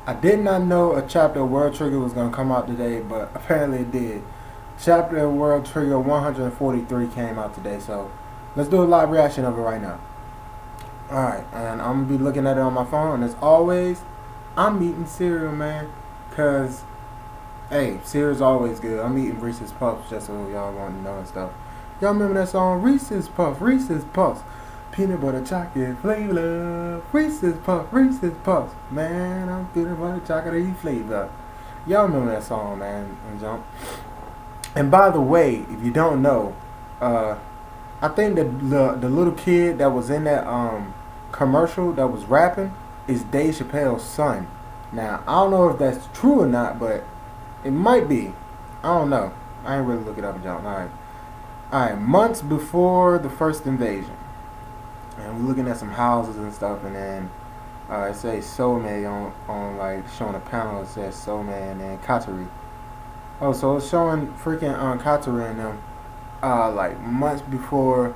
I did not know a chapter of World Trigger was gonna come out today, but apparently it did. Chapter of World Trigger 143 came out today, so let's do a live reaction of it right now. Alright, and I'm gonna be looking at it on my phone, and as always, I'm eating cereal, man. Cause, hey, cereal's always good. I'm eating Reese's Puffs, just so y'all want to know and stuff. Y'all remember that song, Reese's Puffs, Reese's Puffs. Peanut butter chocolate flavor, Reese's Puffs, Reese's Puffs. Man, I'm peanut butter chocolate flavor. Y'all remember that song, man, and jump. And by the way, if you don't know, I think the little kid that was in that commercial that was rapping is Dave Chappelle's son. Now, I don't know if that's true or not, but it might be. I don't know. I ain't really look it up, John. Alright, months before the first invasion. And we're looking at some houses and stuff, and then it says Soulmate on like showing a panel that says Soulmate and then Katari. Oh, so it's showing freaking Katari and them like months before.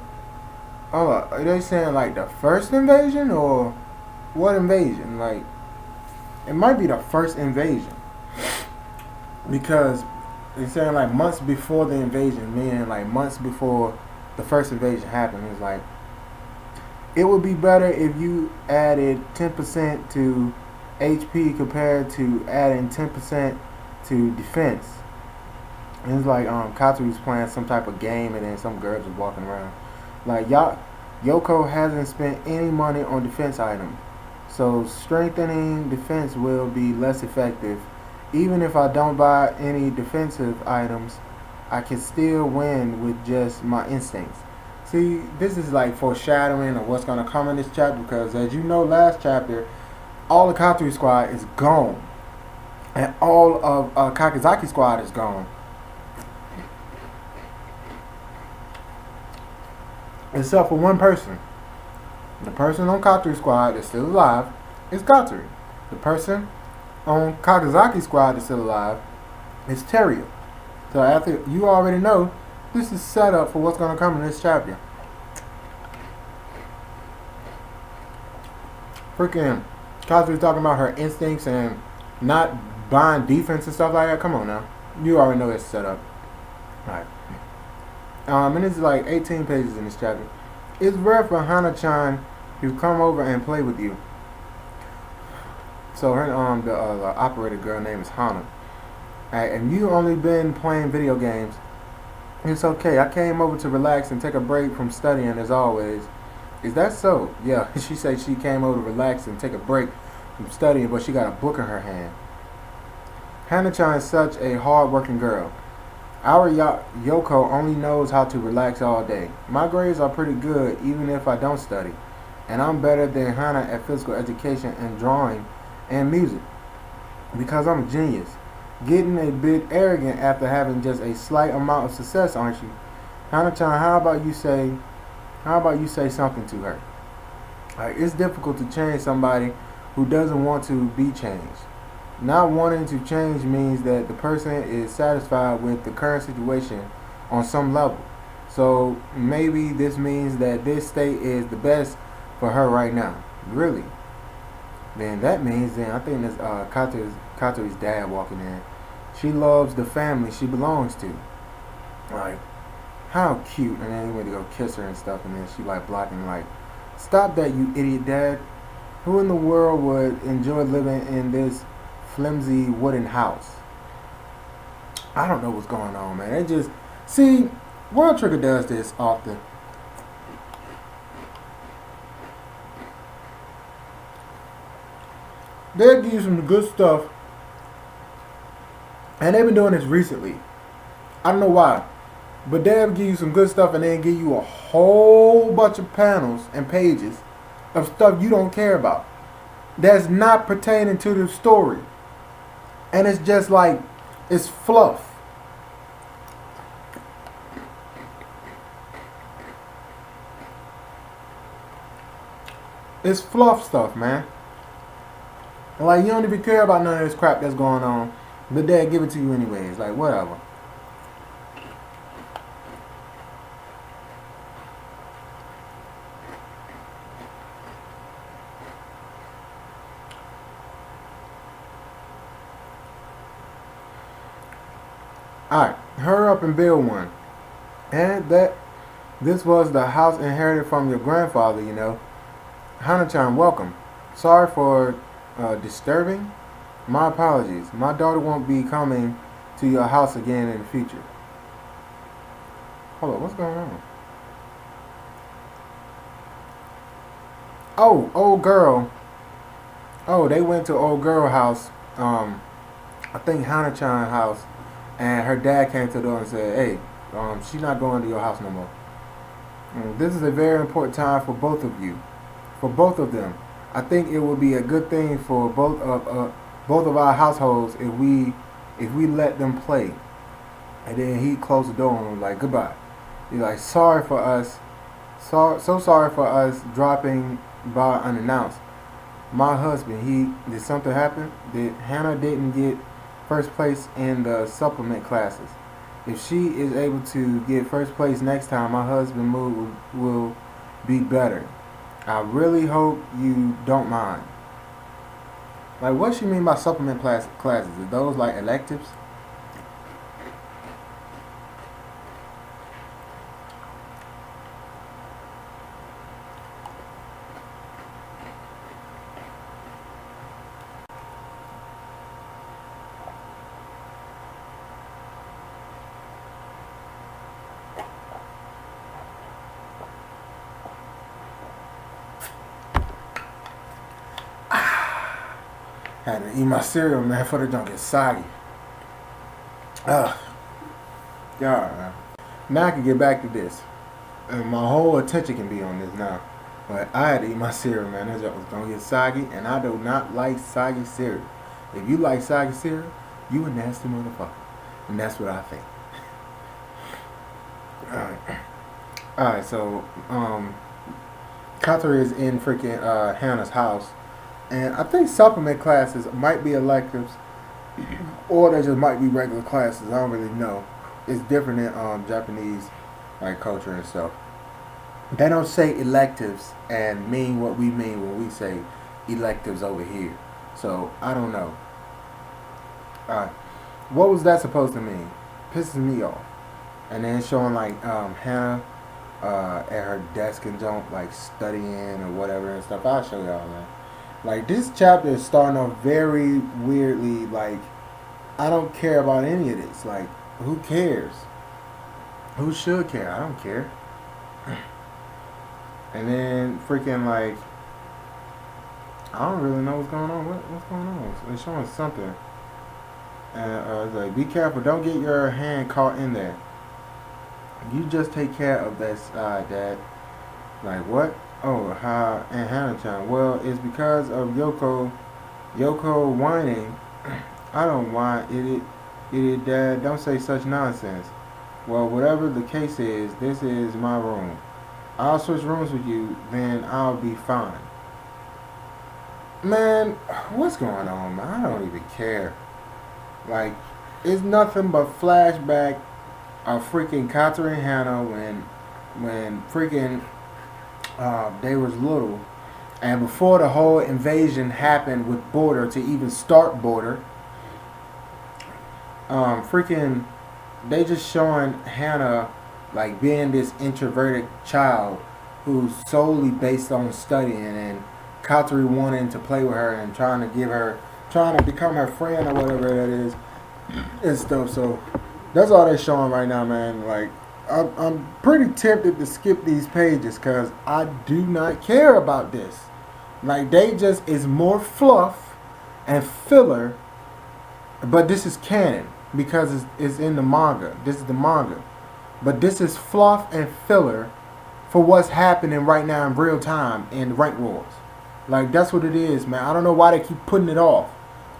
Oh, are they saying like the first invasion or what invasion? Like, it might be the first invasion because they're saying like months before the invasion, meaning like months before the first invasion happened. It's like it would be better if you added 10% to HP compared to adding 10% to defense. And it's like Katsu's playing some type of game, and then some girls are walking around. Like Yoko hasn't spent any money on defense items, so strengthening defense will be less effective. Even if I don't buy any defensive items, I can still win with just my instincts. See, this is like foreshadowing of what's gonna come in this chapter, because as you know, last chapter, all the Katsu squad is gone, and all of Kakizaki squad is gone. Except for one person. The person on Katsu squad that's still alive is Katsu. The person on Kakizaki squad that's still alive is Terio. So after you already know, this is set up for what's going to come in this chapter. Freaking Katsu's talking about her instincts and not buying defense and stuff like that. Come on now. You already know it's set up. Alright. And it's like 18 pages in this chapter. It's rare for Hana-chan to come over and play with you. So her the operator girl name is Hana. Alright, and you only been playing video games. It's okay. I came over to relax and take a break from studying as always. Is that so? Yeah, she said she came over to relax and take a break from studying, but she got a book in her hand. Hana-chan is such a hard-working girl. Our Yoko only knows how to relax all day. My grades are pretty good even if I don't study. And I'm better than Hana at physical education and drawing and music. Because I'm a genius. Getting a bit arrogant after having just a slight amount of success, aren't you? Hana-chan, how about you say something to her? Like, it's difficult to change somebody who doesn't want to be changed. Not wanting to change means that the person is satisfied with the current situation on some level. So maybe this means that this state is the best for her right now. Really? Then that means I think that's Kato's dad walking in. She loves the family she belongs to. Like, how cute. And then he went to go kiss her and stuff, and then she like blocking, like, stop that, you idiot dad. Who in the world would enjoy living in this flimsy wooden house? I don't know what's going on, man. It just, see, World Trigger does this often. They'll give you some good stuff, and they've been doing this recently. I don't know why, but they'll give you some good stuff and then give you a whole bunch of panels and pages of stuff you don't care about that's not pertaining to the story. And it's just like, it's fluff. It's fluff stuff, man. Like, you don't even care about none of this crap that's going on, but they'll give it to you anyways. Like, whatever. Alright, hurry up and build one. And that this was the house inherited from your grandfather, you know. Hana-chan, welcome. Sorry for disturbing. My apologies. My daughter won't be coming to your house again in the future. Hold on, what's going on? Oh, old girl. Oh, they went to old girl house. I think Hana-chan house, and her dad came to the door and said, "Hey, she's not going to your house no more." This is a very important time for both of you, for both of them. I think it would be a good thing for both of our households if we let them play. And then he closed the door and was like, "Goodbye." He's like, "Sorry for us, so sorry for us dropping by unannounced. My husband, did something happen? Did Hannah didn't get first place in the supplement classes? If she is able to get first place next time, my husband's mood will be better. I really hope you don't mind." Like, what she mean by supplement classes? Are those like electives? Had to eat my cereal, man, for the junk get soggy. Ugh. God, man. Now I can get back to this. And my whole attention can be on this now. But I had to eat my cereal, man. That junk was going to get soggy, and I do not like soggy cereal. If you like soggy cereal, you a nasty motherfucker. And that's what I think. Alright, so, Katari is in freaking Hannah's house. And I think supplement classes might be electives, or they just might be regular classes. I don't really know. It's different in Japanese like culture and stuff. They don't say electives and mean what we mean when we say electives over here. So I don't know. What was that supposed to mean? Pisses me off. And then showing like Hannah at her desk and jump like studying or whatever and stuff. I'll show y'all that. Like, this chapter is starting off very weirdly. Like, I don't care about any of this. Like, who cares? Who should care? I don't care. And then freaking like, I don't really know what's going on. What's going on? It's showing something. And it's like, be careful. Don't get your hand caught in there. You just take care of that side, Dad. Like, what? Oh, and Hana-chan. Well, it's because of Yoko whining. I don't whine, idiot, Dad. Don't say such nonsense. Well, whatever the case is, this is my room. I'll switch rooms with you, then I'll be fine. Man, what's going on, man? I don't even care. Like, it's nothing but flashback of freaking Katari and Hannah when freaking they was little, and before the whole invasion happened with Border to even start Border, freaking they just showing Hannah like being this introverted child who's solely based on studying, and Katari wanting to play with her and trying to become her friend or whatever that is and stuff. So that's all they're showing right now, man. Like, I'm pretty tempted to skip these pages because I do not care about this. Like, they just is more fluff and filler, but this is canon because it's in the manga. This is the manga. But this is fluff and filler for what's happening right now in real time in Rank Wars. Like, that's what it is, man. I don't know why they keep putting it off.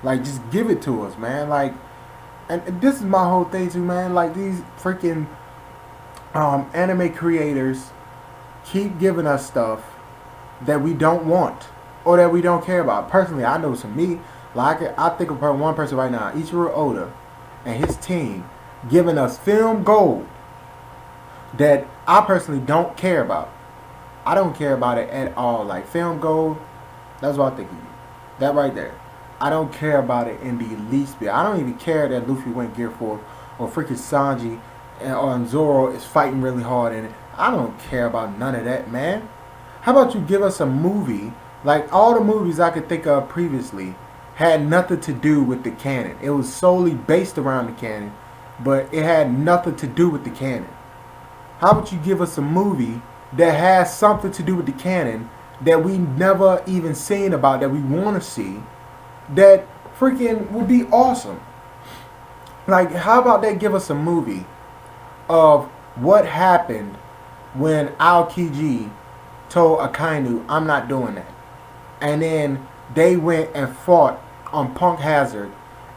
Like, just give it to us, man. Like, and this is my whole thing too, man. Like, these freaking anime creators keep giving us stuff that we don't want or that we don't care about. Personally, I know some me. Like, I think of one person right now, Ichiro Oda and his team, giving us film gold that I personally don't care about. I don't care about it at all. Like, film gold, that's what I think of you. That right there. I don't care about it in the least bit. I don't even care that Luffy went Gear 4 or freaking Sanji or Zoro is fighting really hard in it. I don't care about none of that, man. How about you give us a movie, like all the movies I could think of previously had nothing to do with the canon. It was solely based around the canon, but it had nothing to do with the canon. How about you give us a movie that has something to do with the canon that we never even seen about, that we want to see, that freaking would be awesome? Like, how about they give us a movie of what happened when Aokiji told Akainu, I'm not doing that. And then they went and fought on Punk Hazard,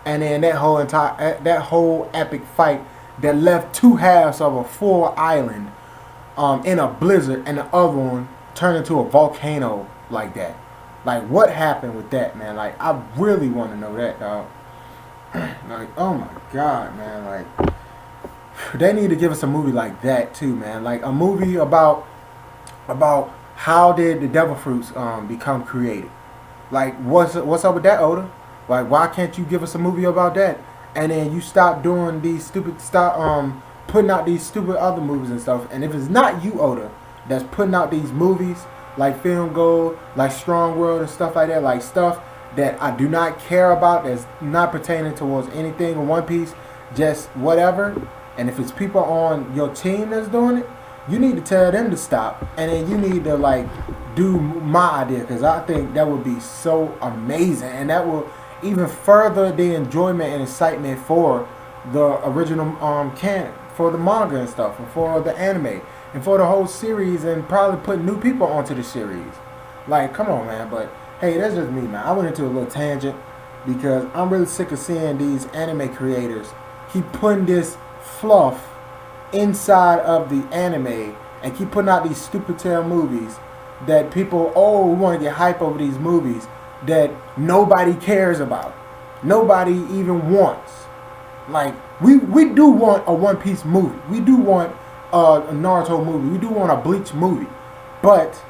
and then that whole epic fight that left two halves of a full island in a blizzard, and the other one turned into a volcano like that. Like, what happened with that, man? Like, I really want to know that, dog. Like, oh my god, man. Like, they need to give us a movie like that too, man. Like a movie about how did the devil fruits become created. Like, what's up with that, Oda? Like, why can't you give us a movie about that? And then you stop doing these putting out these stupid other movies and stuff. And if it's not you, Oda, that's putting out these movies like Film Gold, like Strong World and stuff like that, like stuff that I do not care about, that's not pertaining towards anything in One Piece, just whatever. And if it's people on your team that's doing it, you need to tell them to stop, and then you need to like do my idea, because I think that would be so amazing, and that will even further the enjoyment and excitement for the original canon, for the manga and stuff, and for the anime, and for the whole series, and probably put new people onto the series. Like, come on, man. But hey, that's just me, man. I went into a little tangent because I'm really sick of seeing these anime creators keep putting this fluff inside of the anime and keep putting out these stupid tail movies that people, we want to get hype over these movies that nobody cares about, nobody even wants. Like, we do want a One Piece movie, we do want a Naruto movie, we do want a Bleach movie, but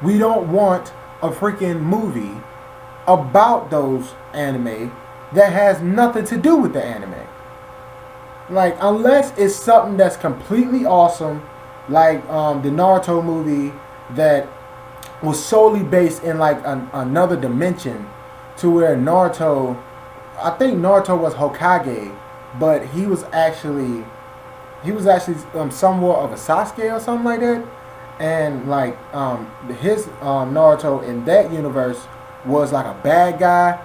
we don't want a freaking movie about those anime that has nothing to do with the anime. Like, unless it's something that's completely awesome, like the Naruto movie that was solely based in like another dimension, to where Naruto, I think Naruto was Hokage, but he was actually somewhat of a Sasuke or something like that, and like his Naruto in that universe was like a bad guy,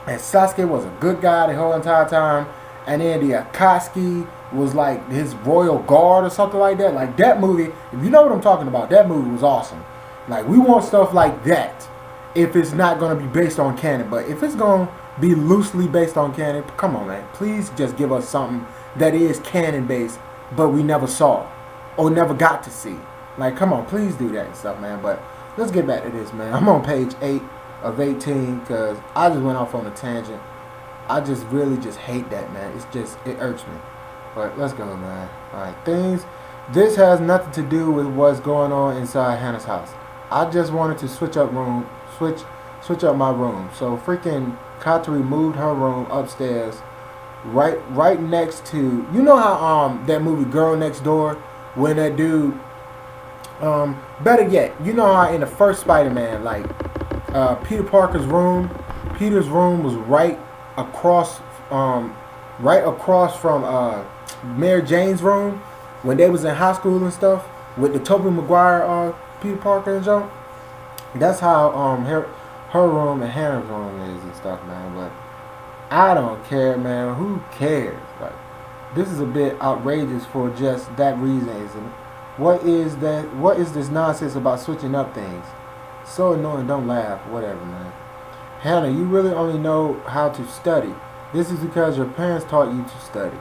and Sasuke was a good guy the whole entire time. And then the Akatsuki was like his royal guard or something like that. Like, that movie, if you know what I'm talking about, that movie was awesome. Like, we want stuff like that if it's not going to be based on canon. But if it's going to be loosely based on canon, come on, man. Please just give us something that is canon based, but we never saw or never got to see. Like, come on, please do that and stuff, man. But let's get back to this, man. I'm on page 8 of 18 because I just went off on a tangent. I just really just hate that, man. It irks me. But let's go, man. Alright, this has nothing to do with what's going on inside Hannah's house. I just wanted to switch up my room. So freaking Katori moved her room upstairs, right next to, you know how that movie Girl Next Door, when that dude, better yet, you know how in the first Spider-Man, like Peter Parker's room, Peter's room was right across from Mary Jane's room when they was in high school and stuff, with the Tobey Maguire Peter Parker and junk. That's how her room and Hannah's room is and stuff, man. But I don't care, man. Who cares? Like, this is a bit outrageous for just that reason, isn't it? What is this nonsense about switching up things? So annoying. Don't laugh. Whatever, man. Hannah, you really only know how to study. This is because your parents taught you to study.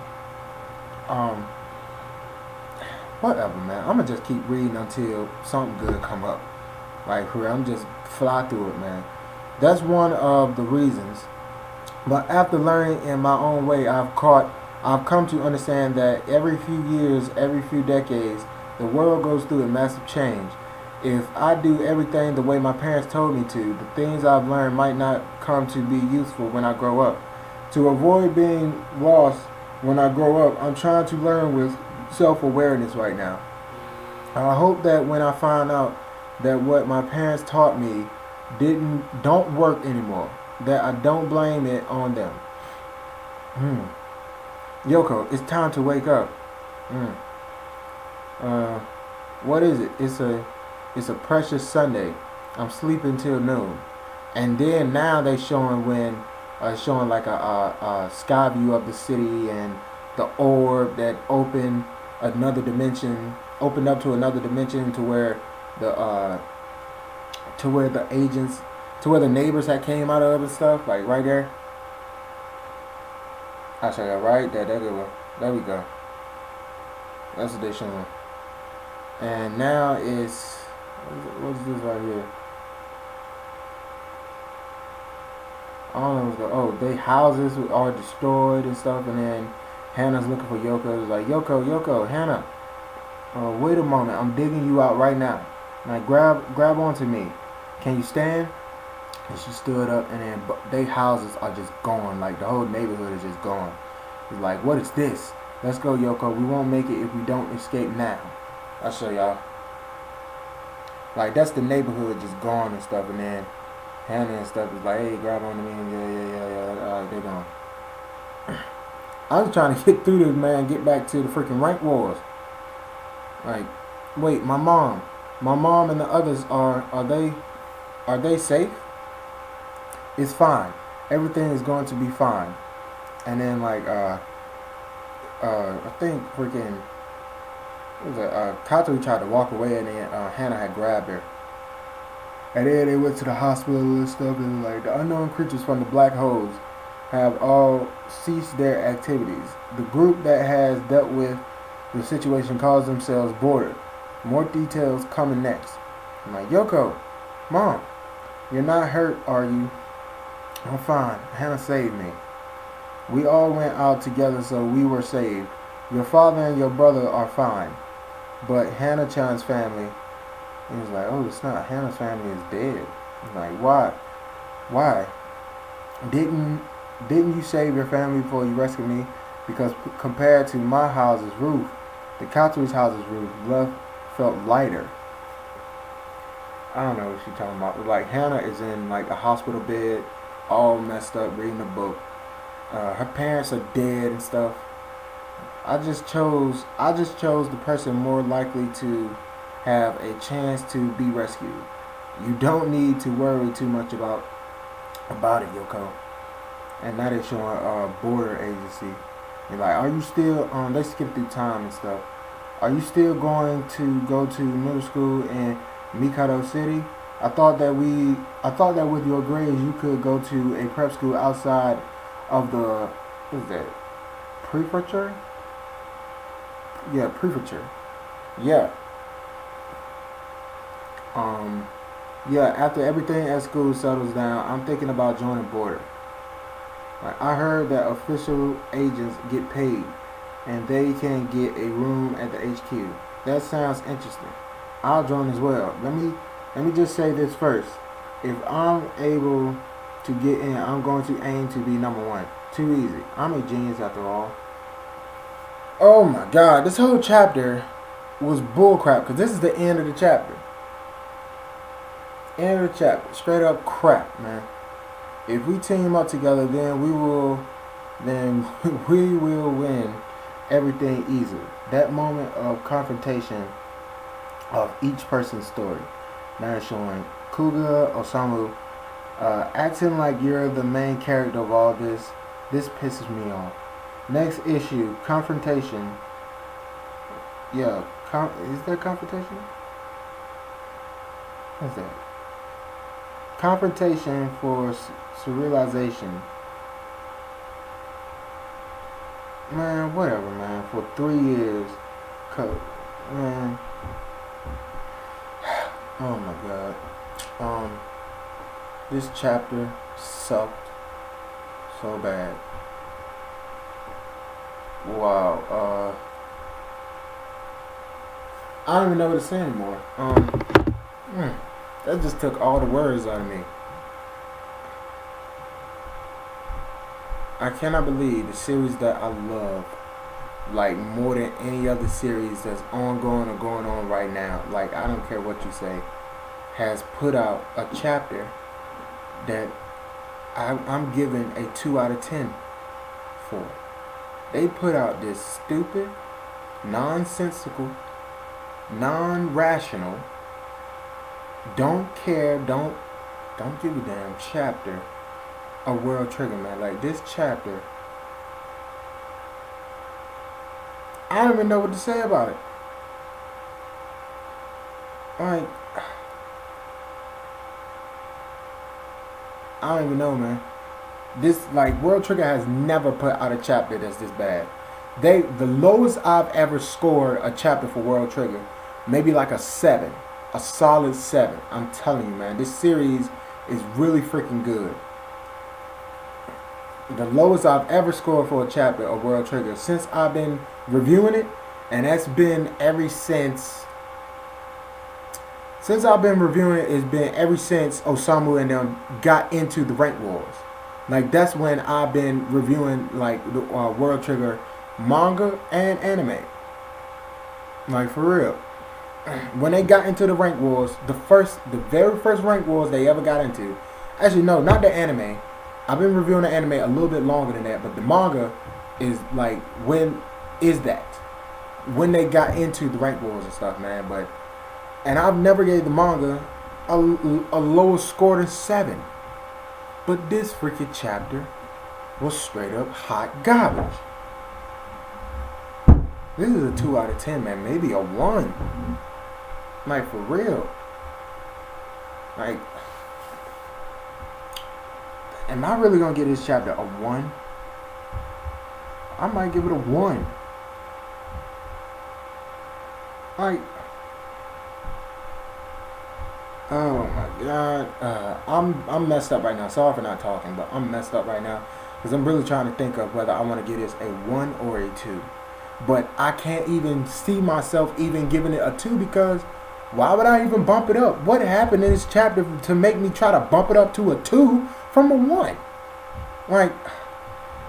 Whatever, man. I'm gonna just keep reading until something good come up. Like, I'm just fly through it, man. That's one of the reasons. But after learning in my own way, I've come to understand that every few years, every few decades, the world goes through a massive change. If I do everything the way my parents told me to, the things I've learned might not come to be useful when I grow up. To avoid being lost when I grow up. I'm trying to learn with self-awareness right now. I hope that when I find out that what my parents taught me don't work anymore, that I don't blame it on them. Hmm. Yoko, it's time to wake up. Hmm. Uh, what is it? It's a precious Sunday. I'm sleeping till noon, and then now they showing like a sky view of the city and the orb that opened up to another dimension to where the to where the agents to where the neighbors had came out of and stuff, like right there. I show you right there. There we go. There we go. That's what they showing. And now it's what is this right here? I don't know what's going. Oh, they houses are destroyed and stuff, and then Hannah's looking for Yoko. It's like Yoko, Hannah. Wait a moment. I'm digging you out right now. Like grab onto me. Can you stand? And she stood up, and then they houses are just gone. Like the whole neighborhood is just gone. It's like, what is this? Let's go, Yoko. We won't make it if we don't escape now. I'll show y'all. Like that's the neighborhood just gone and stuff, and then Hannah and stuff is like, hey, grab onto me, and yeah. Alright, they're gone. I'm trying to get through this, man. Get back to the freaking rank wars. Like, wait, my mom and the others are they safe? It's fine. Everything is going to be fine. And then like I think freaking what was it? Kato tried to walk away, and then Hannah had grabbed her. And then they went to the hospital and stuff, and like the unknown creatures from the black holes have all ceased their activities. The group that has dealt with the situation calls themselves Border. More details coming next. I'm like, Yoko, Mom, you're not hurt, are you? I'm fine. Hannah saved me. We all went out together, so we were saved. Your father and your brother are fine. But Hannah-chan's family, he was like, oh, it's not. Hannah's family is dead. I'm like, why? Why? Didn't you save your family before you rescued me? Because compared to my house's roof, the Katu's house's roof felt lighter. I don't know what she's talking about. Like Hannah is in like a hospital bed, all messed up, reading a book. Her parents are dead and stuff. I just chose the person more likely to have a chance to be rescued. You don't need to worry too much about it, Yoko. And now they're showing border agency. They're like, are you still they skip through time and stuff. Are you still going to go to middle school in Mikado City? I thought that with your grades you could go to a prep school outside of the what is that? Prefecture? Yeah, prefecture. Yeah. Yeah, after everything at school settles down, I'm thinking about joining Border. Like, I heard that official agents get paid and they can get a room at the HQ. That sounds interesting. I'll join as well. Let me just say this first. If I'm able to get in, I'm going to aim to be number one. Too easy. I'm a genius after all. Oh my god, this whole chapter was bullcrap because this is the end of the chapter. End of the chapter. Straight up crap, man. If we team up together, then we will win everything easily. That moment of confrontation of each person's story. Now it's showing Kuga Osamu acting like you're the main character of all this. This pisses me off. Next issue, confrontation. Yeah, is there confrontation? What's that? Confrontation for serialization. Man, whatever, man. For 3 years. Man. Oh my god. This chapter sucked so bad. Wow. I don't even know what to say anymore. That just took all the words out of me. I cannot believe the series that I love, like more than any other series that's ongoing or going on right now. Like I don't care what you say, has put out a chapter that I'm giving a 2 out of 10 for. They put out this stupid, nonsensical, non-rational, don't care, don't give a damn chapter of World Trigger, man. Like this chapter, I don't even know what to say about it. Like, I don't even know, man. This, like, World Trigger has never put out a chapter that's this bad. The lowest I've ever scored a chapter for World Trigger, maybe like a 7, a solid 7. I'm telling you, man, this series is really freaking good. The lowest I've ever scored for a chapter of World Trigger since I've been reviewing it, and that's been ever since. Since I've been reviewing it, it's been ever since Osamu and them got into the rank wars. Like that's when I've been reviewing like the World Trigger manga and anime. Like for real. When they got into the rank wars, the very first rank wars they ever got into. Actually, no, not the anime. I've been reviewing the anime a little bit longer than that, but the manga is like when they got into the rank wars and stuff, man. And I've never gave the manga a lower score than 7. But this freaking chapter was straight up hot garbage. This is a 2 out of 10, man. Maybe a 1. Like, for real. Like, am I really going to give this chapter a 1? I might give it a 1. Like, oh my god, I'm messed up right now. Sorry for not talking, but I'm messed up right now because I'm really trying to think of whether I want to give this a 1 or a 2. But I can't even see myself even giving it a 2 because why would I even bump it up? What happened in this chapter to make me try to bump it up to a 2 from a 1? Like,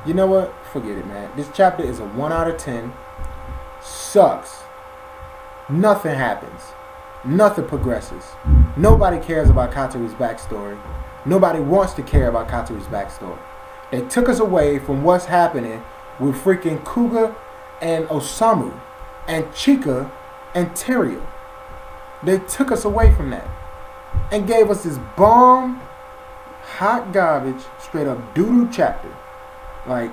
you know what? Forget it, man. This chapter is a 1 out of 10. Sucks. Nothing happens. Nothing progresses. Nobody cares about Katori's backstory. Nobody wants to care about Katori's backstory. They took us away from what's happening with freaking Kuga and Osamu and Chika and Terio. They took us away from that and gave us this bomb, hot garbage, straight up doo-doo chapter. Like,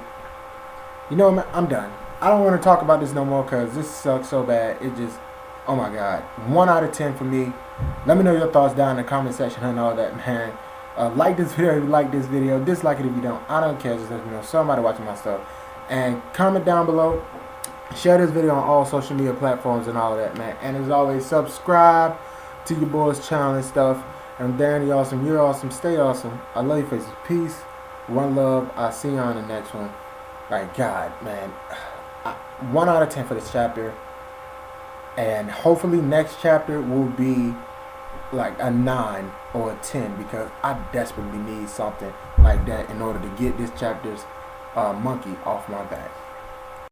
you know, I'm done. I don't want to talk about this no more because this sucks so bad. It just, oh my god, 1 out of 10 for me. Let me know your thoughts down in the comment section and all that, man. Like this video if you like this video. Dislike it if you don't. I don't care. Just let me know somebody watching my stuff. And comment down below. Share this video on all social media platforms and all of that, man. And as always, subscribe to your boy's channel and stuff. I'm Danny Awesome. You're awesome. Stay awesome. I love you faces. Peace. One love. I'll see you on the next one. Like, God, man. 1 out of 10 for this chapter. And hopefully next chapter will be like a 9 or a 10 because I desperately need something like that in order to get this chapter's monkey off my back.